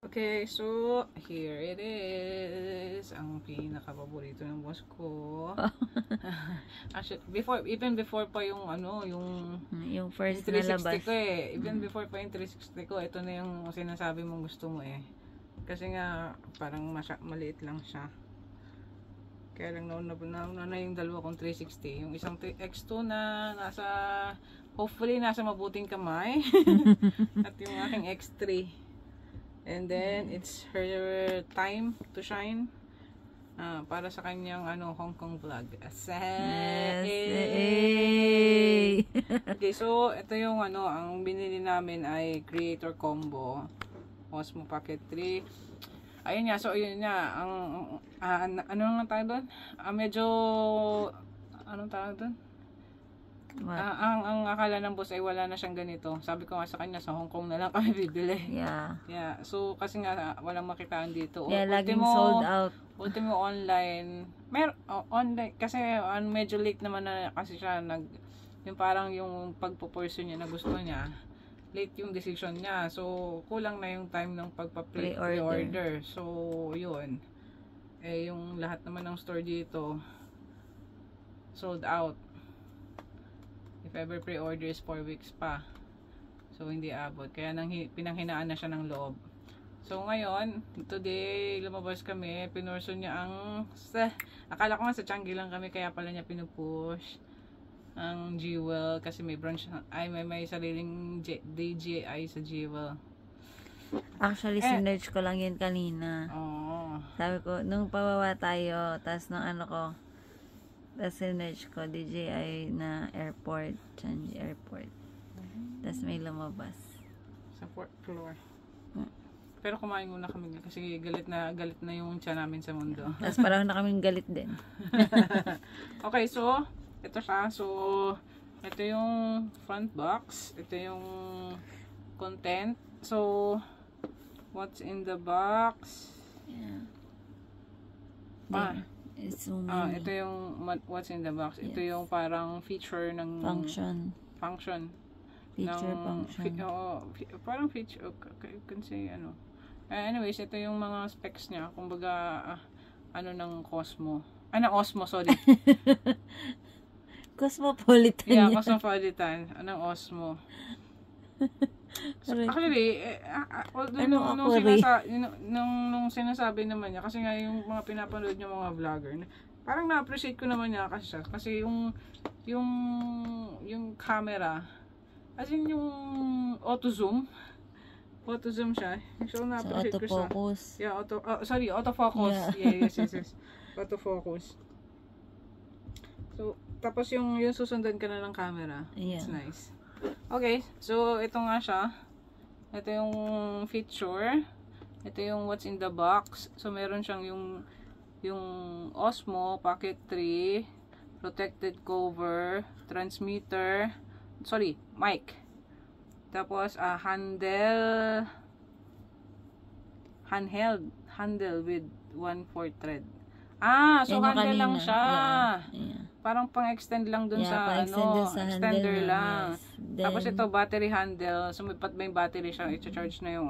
Okay, so here it is. Ang pinaka-paborito ng boss ko. Actually, even before pa yung Yung yung first 360 na labas. ko eh. Even before pa yung 360 ko, ito na yung sinasabi mong gusto mo eh. Kasi nga, parang maliit lang siya. Kaya lang nauna na yung dalawa kong 360. Yung isang X2 na hopefully nasa mabuting kamay. At yung aking X3. And then, it's her time to shine. Para sa kanyang Hong Kong vlog. Yes. Okay, so ito yung ang binili namin ay creator combo. Osmo Pocket 3. Ayun nga, so ayun nga, ano nga tayo doon? Medyo, anong tawag doon? Ang akala ng boss ay wala na siyang ganito. Sabi ko nga sa kanya, sa Hong Kong na lang kami bibili. Yeah. So, kasi nga, walang makitaan dito. Yeah, laging sold out. Ultimo online. Online, kasi medyo late naman na kasi siya yung parang yung pagpo-pursue niya na gusto niya. Late yung decision niya. So, kulang na yung time ng pre-order. So, yun. Eh, yung lahat naman ng store dito, sold out. If ever pre-order is 4 weeks pa. So, hindi abot. Kaya pinanghinaan na siya ng loob. So, ngayon, today, lumabas kami. Pinurso niya akala ko nga sa Changi lang kami, kaya pala niya pinupush ang Jewel. Kasi may branch, may sariling DJI sa Jewel. Actually, sinerge ko lang yun kanina. Oh. Sabi ko, nung pababa tayo, tas nung tas sinerge ko, DJI na airport, Changi Airport. Tas may lumabas. Sa 4th floor. Pero kumain muna kami kasi galit na yung tiyan namin sa mundo. Tas parang na kaming galit din. Okay, so ito siya. So ito yung front box. Ito yung content. So what's in the box? Yeah. It's so ito yung what's in the box. Ito yung parang feature ng function. Feature function. Parang feature. You can say anyways, ito yung mga specs niya. Kumbaga ng Cosmo. Osmo, sorry. Cosmopolitan. Yeah, Cosmopolitan. Anong Osmo. So, actually, nung sinasabi naman niya, kasi nga yung mga pinapanood niya mga vlogger, parang na-appreciate ko naman niya kasi yung camera, as in yung auto zoom siya. So, na-appreciate ko siya. Autofocus. Yeah, autofocus. Yeah. Yes. Autofocus. So, tapos yung susundan ka na ng camera. Yeah. It's nice. Okay, so ito nga siya. Ito yung feature. Ito yung what's in the box. So meron siyang yung Osmo Pocket 3, protected cover, transmitter, mic. Tapos handle with 1/4 thread. So handle lang siya. Yeah. Parang pang-extend lang dun sa extender lang. Yes. Tapos ito battery handle. So may battery siya, i-charge na yung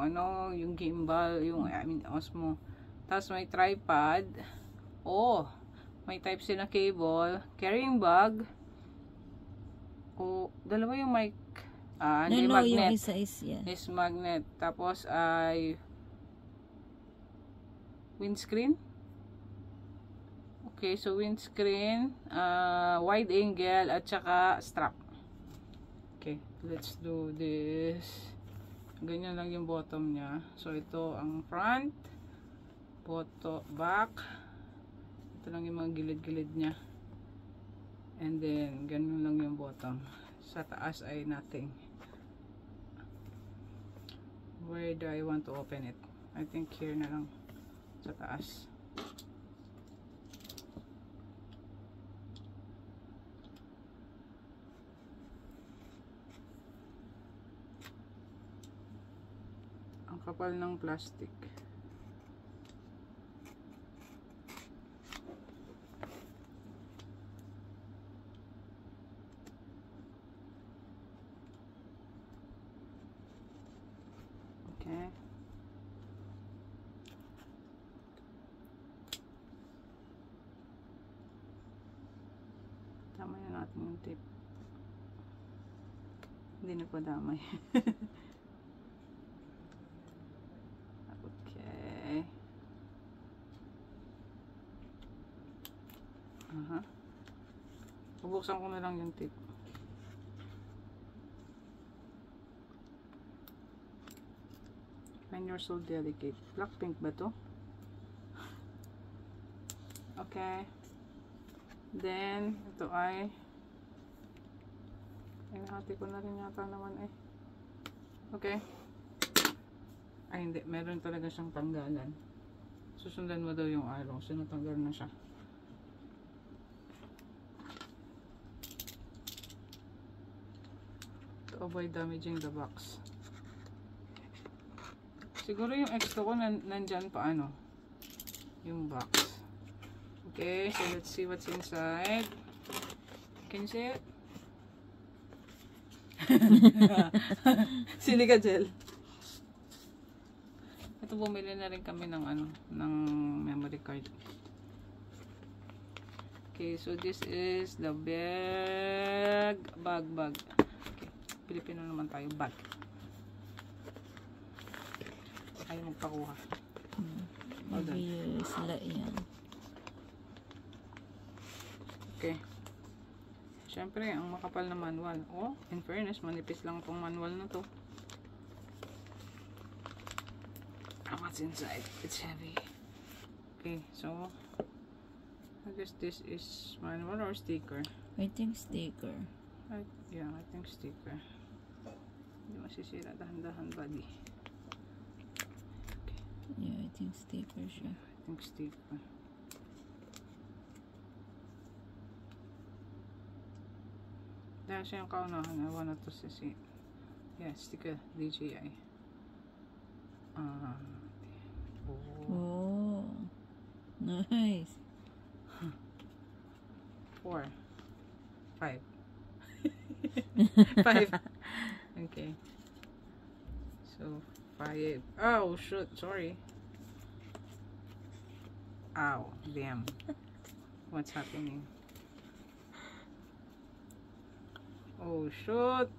yung gimbal, yung Osmo. Tapos may tripod. May type C na cable, carrying bag. Dalawa yung mic. Hindi magnet. Yung isa is magnet. Tapos ay windscreen. Okay, so windscreen, wide angle, at saka strap. Okay, let's do this. Ganyan lang yung bottom niya. So, ito ang front, back. Ito lang yung mga gilid-gilid niya. And then, ganyan lang yung bottom. Sa taas ay nothing. Where do I want to open it? I think here na lang. Sa taas. Kapal ng plastic. Okay. Damay na natin yung tape. Hindi na pa damay. Okay. Aha. Bubuksan ko na lang yung tape. When you're so delicate. Blackpink ba to? Okay. Then, ito ay nahati ko na rin yata naman eh. Okay. Ay hindi, meron talaga siyang tanggalan. Susundan mo daw yung arrow. So natanggal na siya. To avoid damaging the box. Siguro yung extra ko nandyan pa ano. Yung box. Okay, so let's see what's inside. Can you see it? Silica gel. Ito, bumili na rin kami ng ano, ng memory card. Okay, so this is the bag. Okay, Pilipino naman tayo, bag. Ayaw magpakuha. Maybe sila yan. Okay. Siyempre, ang makapal na manual. Oh, in fairness, manipis lang tong manual na to. And what's inside? It's heavy. Okay, so I guess this is manual or sticker. I think sticker. Yeah, I think sticker. Hindi masisira, dahan-dahan buddy. Okay, Yeah, I think sticker siya. I think sticker. Dahil siya yung kaunahan, I wanna to see. Yeah, sticker, DJI. Oh, nice. 4 5 5. Okay, so 5. Oh shoot, sorry. Ow, damn. What's happening? Oh shoot.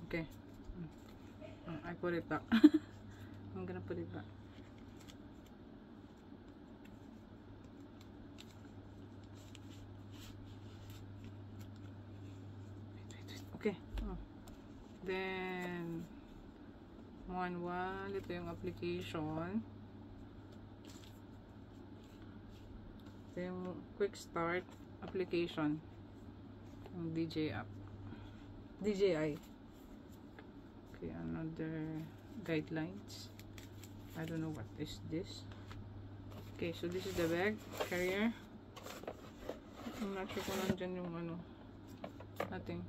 Okay, I put it back. I'm gonna put it back. Wait. Okay. Then manual, ito yung application. Ito yung quick start application ng DJI app. DJI. Okay, another guidelines. I don't know what is this. Okay, so this is the bag carrier. I'm not sure kung nandyan yung ano natin.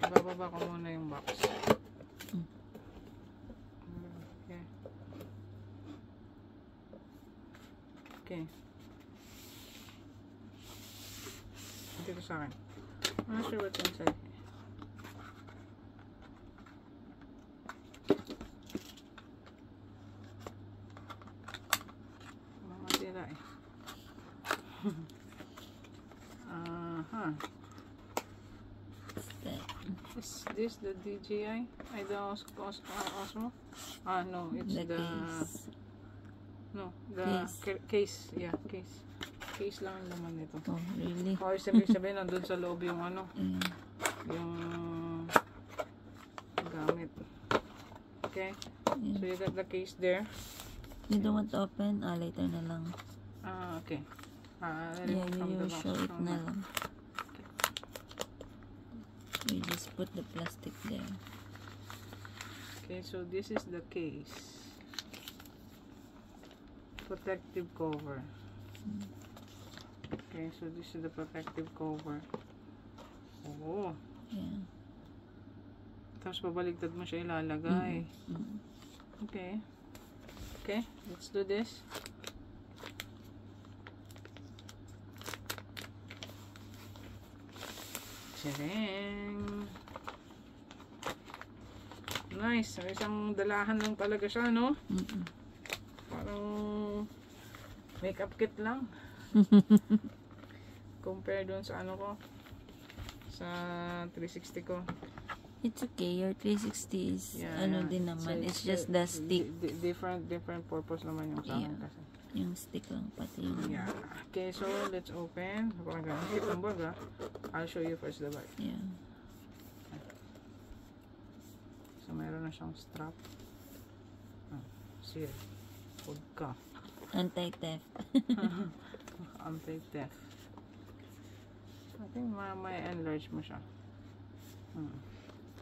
Ibababa ko muna yung box. Okay. Okay. Dito sa akin. I'm not sure what's inside. Mga tira eh. Is this the DJI? I the Osmo? No, it's the case. no, the case. Yeah, case. Case lang ang laman nito. Oh, really? Or sabihin nandun sa loob yung ano, yung gamit. Okay? Yeah. So you got the case there. You don't want to open? Later na lang. Okay. Yeah, you show it na lang. We just put the plastic there. Okay, so this is the case. Protective cover. Okay, so this is the protective cover. Oh. Yeah. Tapos pabaligtad mo siya ilalagay. Okay. Okay, let's do this. Tadang! Nice. May isang dalahan lang talaga siya, no? Parang Makeup kit lang. Compare dun sa ano ko. Sa 360 ko. It's okay. Your 360 is ano din naman. It's just the stick. Different purpose naman yung sa akin kasi. Yung stick lang pati yung... Yeah. Okay, so let's open. Keep ang bag, I'll show you first the bag. Yeah. So, meron na siyang strap. Seal. Huwag ka. Anti-theft. Anti-theft. I think may enlarge mo siya.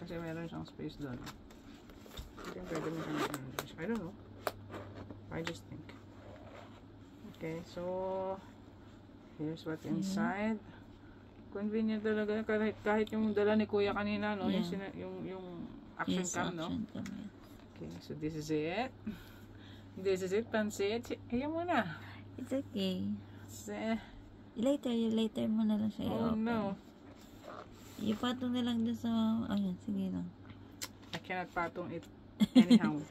Kasi meron siyang space doon. I think pwede mo siyang enlarge. I don't know. I just think. Okay, so here's what inside. Convenient talaga kahit yung dala ni Kuya kanina, no? Yeah. Yung action cam, no? Okay, so this is it. This is it, pansit. Ayan mo na. It's okay. Eh, Later mo na lang siya oh i-open. no. Ipatong na lang dun sa... Ayan, sige lang. I cannot patong it anyhow.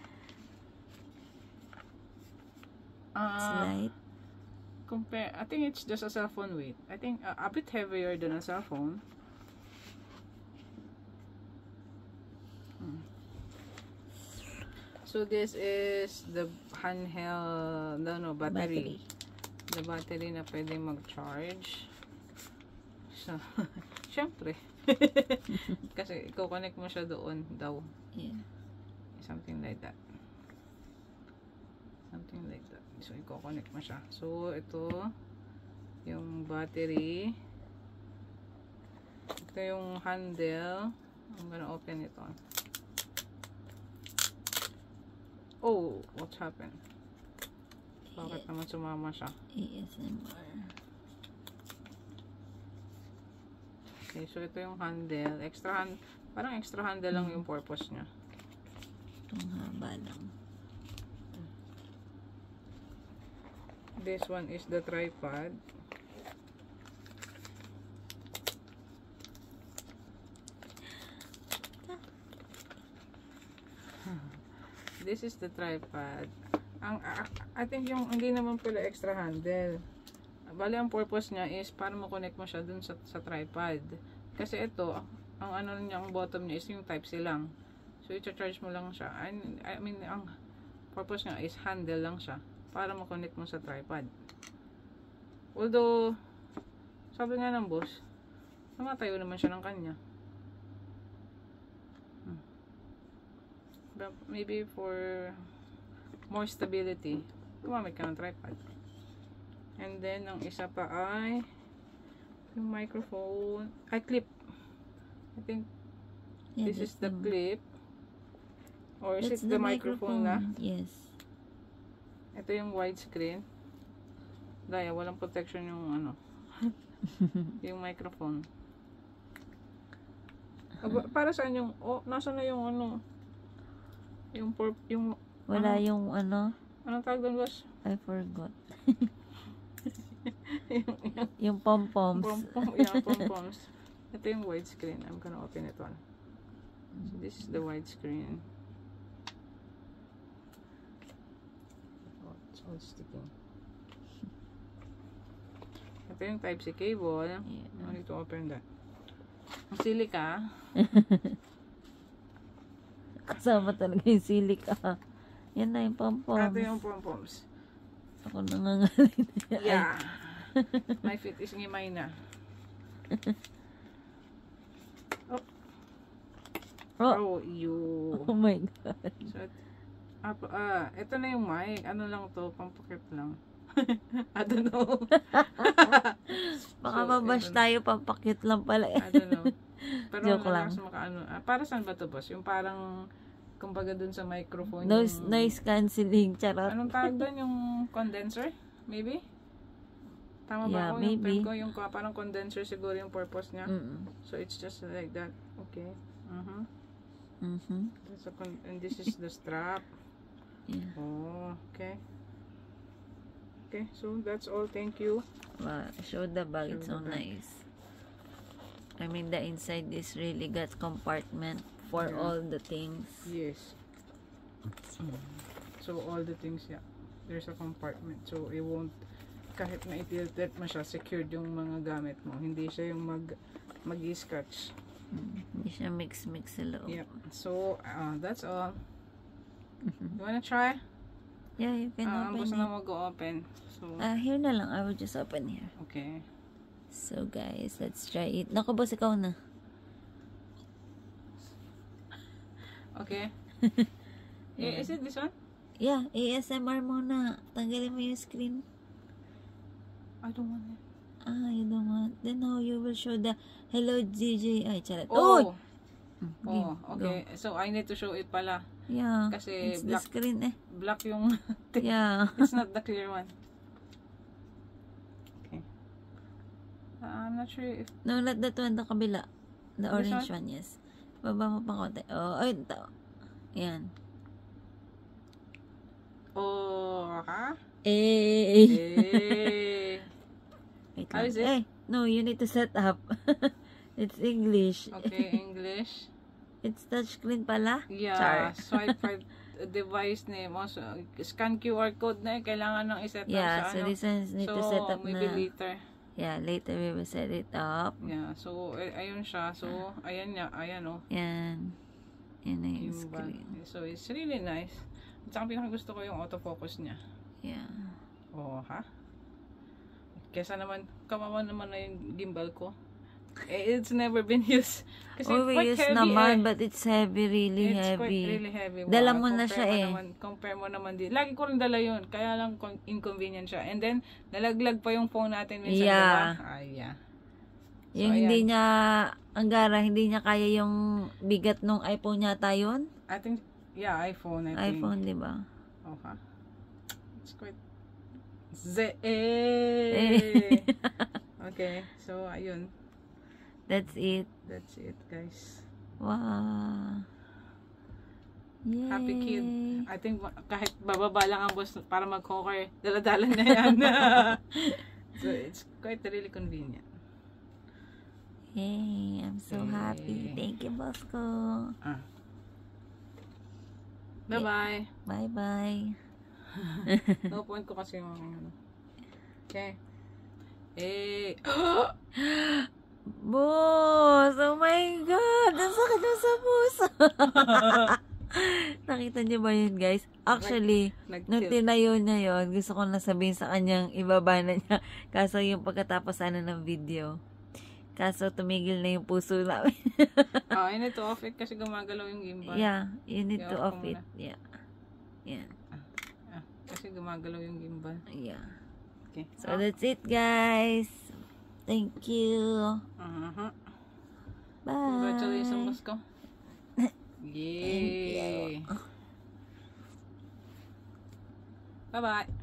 Slide. I think it's just a cell phone weight. I think a bit heavier than a cell phone. So this is the handheld battery. The battery na pwedeng mag-charge. So, syempre. Kasi i-connect mo siya doon daw. Yeah. Something like that. Something like that. So, i-connect mo siya. So, ito yung battery. Ito yung handle. I'm gonna open it on. Oh, what's happened? Bakit naman sumama siya? ASMR. Okay, so ito yung handle. Parang extra handle lang yung purpose niya. Itong haba lang. This one is the tripod. This is the tripod. I think yung hindi naman pala extra handle. Bali ang purpose niya is para ma-connect mo siya dun sa tripod. Kasi ito, ang ano niya, ang bottom niya is yung type C lang. So i-charge mo lang siya. I mean, ang purpose niya is handle lang siya para ma-connect mo sa tripod. Although, sabi nga ng boss, namatayo naman siya ng kanya. But maybe for more stability, gumamit ka ng tripod. And then, ang isa pa ay yung microphone, clip. I think this is the clip. Or is it the microphone na? Yes. Ito yung widescreen. Daya, walang protection yung ano. Yung microphone. Para saan yung, nasa na yung ano? Yung wala yung ano? Anong tawag doon, boss? I forgot. yung pom-poms. Yung pom-poms. Ito yung widescreen. I'm gonna open it one. So this is the widescreen. Oh, it's all sticking. Ito yung Type-C cable. Yeah. I need to open that. Silica. Kasama talaga yung silica. Yan na yung pom-poms. Ito yung pom-poms. Ako nangangalin. Yeah. My feet is ngimay na. Oh, you. Oh my God. So, ito na yung mic. Ano lang to? Pampakit lang. I don't know. Baka mabash tayo, pampakit lang pala. I don't know. Pero joke lang. Para saan ba to, boss? Yung parang, kumbaga dun sa microphone. Noise cancelling, charot. Anong tawag dun? Yung condenser? Maybe? Tama ba ako? Maybe. Yung parang condenser siguro yung purpose niya. So, it's just like that. Okay. And this is the strap. Yeah. Oh, okay. Okay, so that's all. Thank you. Wow, show the bag. It's so nice. I mean, the inside is really got compartment for all the things. Yes. So all the things, yeah. There's a compartment, so it won't kahit na i-tilt mo siya, secured yung mga gamit mo. Hindi siya yung mag-scratch. Hindi siya mix sa loob. Yep. So, that's all. You wanna try? Yeah, you can open Gusto it. na mag-open. So, Here na lang. I will just open here. okay. So, guys, let's try it. Naku, boss, ikaw na. Okay. Is it this one? Yeah, ASMR muna. Tanggalin mo yung screen. I don't want it. You don't want. Then how you will show the hello DJ. Ay, charot. Oh! Game, Okay. So, I need to show it pala. Yeah. Kasi It's the screen eh. Black yung... Yeah. It's not the clear one. Okay. I'm not sure if... No, not that one. The kabila. The This orange one, yes. Baba mo pa konti. Oh, ay, ito. Yan. Oh, ha? Eh. Hey. Wait How lang. is it? Eh, no, you need to set up. It's English. Okay, English. It's touchscreen pala? Yeah, Char. swipe right device name. Also, scan QR code na kailangan nang iset up Yeah, sa so ano. this one need to set up maybe na. later. Yeah, later we will set it up. Yeah, so ayun siya. So, ayan niya, ayan oh. Yan. Yan na yung Yung screen. So, it's really nice. At saka pinakagusto ko yung autofocus niya. Yeah. Oh, ha? Kesa naman, kawawa naman na yung gimbal ko. It's never been used. Kasi Oh, we quite use heavy naman, but it's heavy, really It's heavy. quite really heavy. Dala mo na siya eh. Compare mo naman din. Lagi ko rin dala yun. Kaya lang inconvenient siya. And then, nalaglag pa yung phone natin minsan. Yeah. Diba? Ay, yeah. Yung So, hindi ayan. niya, Anggara, hindi niya kaya yung bigat nung iPhone yata yun? I think, yeah, iPhone, I think. iPhone, di ba? Oh, ha? It's quite... Okay, so, ayun. That's it. That's it, guys. Wow. Yay. Happy kid. I think kahit bababa lang ang boss para mag-conquer, daladala na yan. So, it's quite really convenient. Yay, I'm so happy. Thank you, boss ko. Bye-bye. Bye-bye. No point ko kasi yung ano. Okay. Eh. Boss! Oh my God! Ang sakit mo sa puso! Nakita niyo ba yun, guys? Actually, nung tinayo niya yun, gusto ko na sabihin sa kanyang ibaba na niya. Kaso yung pagkatapos sana ng video. Kaso tumigil na yung puso namin. I need to off it kasi gumagalaw yung gimbal. Yeah, you need to I-off off ko it. muna. Yeah. Yeah. Kasi gumagalaw yung gimbal. Yeah. Okay. So, that's it, guys. Thank you. Bye. Congratulations, boss ko. Thank you. Yay. Bye-bye.